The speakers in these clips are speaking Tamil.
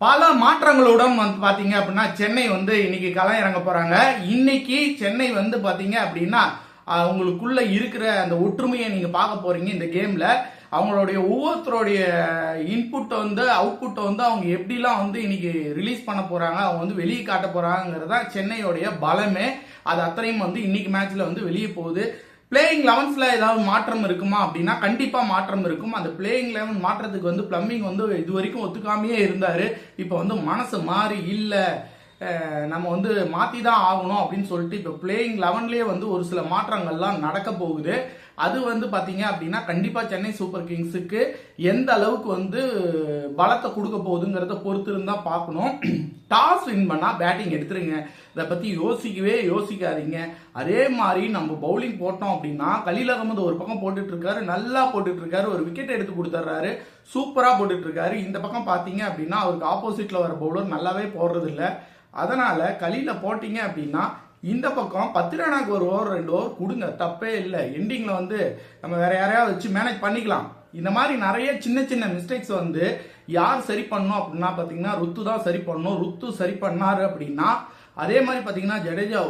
பல மாற்றங்களுடன் வந்து பாத்தீங்க அப்படின்னா சென்னை வந்து இன்னைக்கு களம் இறங்க போறாங்க. இன்னைக்கு சென்னை வந்து பாத்தீங்க அப்படின்னா அவங்களுக்குள்ள இருக்கிற அந்த ஒற்றுமையை நீங்க பார்க்க போறீங்க இந்த கேம்ல. அவங்களுடைய ஒவ்வொருத்தருடைய இன்புட்டை வந்து அவுட்புட்டை வந்து அவங்க எப்படிலாம் வந்து இன்னைக்கு ரிலீஸ் பண்ண போறாங்க, அவங்க வந்து வெளியே காட்ட போறாங்கிறதா சென்னையோடைய பலமே. அது அத்தனையும் வந்து இன்னைக்கு மேட்ச்ல வந்து வெளியே போகுது. பிளேயிங் 11ல ஏதாவது மாற்றம் இருக்குமா அப்படின்னா கண்டிப்பா மாற்றம் இருக்கும். அந்த பிளேயிங் 11 மாற்றத்துக்கு வந்து பிளம்பிங் வந்து இது வரைக்கும் ஒத்துக்காமையே இருந்தாரு. இப்ப வந்து மனசு மாறி இல்ல நம்ம வந்து மாத்தி தான் ஆகணும் அப்படின்னு சொல்லிட்டு இப்ப பிளேயிங் 11லயே வந்து ஒரு சில மாற்றங்கள்லாம் நடக்க போகுது. அது வந்து பாத்தீங்க அப்படின்னா கண்டிப்பா சென்னை சூப்பர் கிங்ஸுக்கு எந்த அளவுக்கு வந்து பலத்தை கொடுக்க போகுதுங்கிறத பொறுத்து இருந்தா பார்க்கணும். டாஸ் வின் பண்ணா பேட்டிங் எடுத்துருங்க, இதை பத்தி யோசிக்கவே யோசிக்காதீங்க. அதே மாதிரி நம்ம பவுலிங் போட்டோம் அப்படின்னா கலீல் அகமது ஒரு பக்கம் போட்டுட்டு இருக்காரு, நல்லா போட்டுட்டு இருக்காரு, ஒரு விக்கெட் எடுத்து கொடுத்துட்றாரு, சூப்பரா போட்டுட்டு இருக்காரு. இந்த பக்கம் பாத்தீங்க அப்படின்னா அவருக்கு ஆப்போசிட்ல வர பவுலர் நல்லாவே போடுறது இல்லை. அதனால கலீல போட்டீங்க அப்படின்னா இந்த பக்கம் 10 ரனாக்கு ஒரு ஓவர் 2 ஓவர் கொடுங்க, தப்பே இல்லை. எண்டிங்ல வந்து நம்ம வேற யாரையாவது வச்சு மேனேஜ் பண்ணிக்கலாம். இந்த மாதிரி நிறைய சின்ன சின்ன மிஸ்டேக்ஸ் வந்து யார் சரி பண்ணணும் அப்படின்னா பாத்தீங்கன்னா ருத்து தான் சரி பண்ணணும். ருத்து சரி பண்ணாரு அப்படின்னா அதே மாதிரி பாத்தீங்கன்னா ஜடேஜா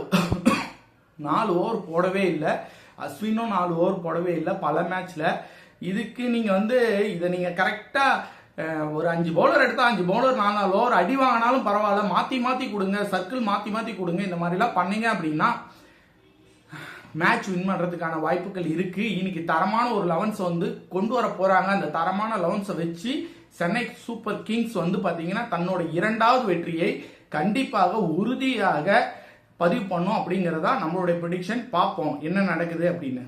4 ஓவர் போடவே இல்லை, அஸ்வினும் 4 ஓவர் போடவே இல்லை பல மேட்ச்ல. இதுக்கு நீங்க வந்து இதை நீங்க கரெக்டா ஒரு 5 பவுலர் எடுத்தா 5 பவுலர் 4 ஓவர் அடி வாங்கினாலும் பரவாயில்ல, மாத்தி மாத்தி கொடுங்க, சர்க்கிள் மாத்தி மாத்தி கொடுங்க. இந்த மாதிரி எல்லாம் பண்ணீங்க அப்படின்னா மேட்ச் வின் பண்றதுக்கான வாய்ப்புகள் இருக்கு. இன்னைக்கு தரமான ஒரு 11 வந்து கொண்டு வர போறாங்க. அந்த தரமான 11 வச்சு சென்னை சூப்பர் கிங்ஸ் வந்து பாத்தீங்கன்னா தன்னோட 2வது வெற்றியை கண்டிப்பாக உறுதியாக பதிவு பண்ணும் அப்படிங்கறதா நம்மளுடைய ப்ரெடிக்ஷன். பார்ப்போம் என்ன நடக்குது அப்படின்னு.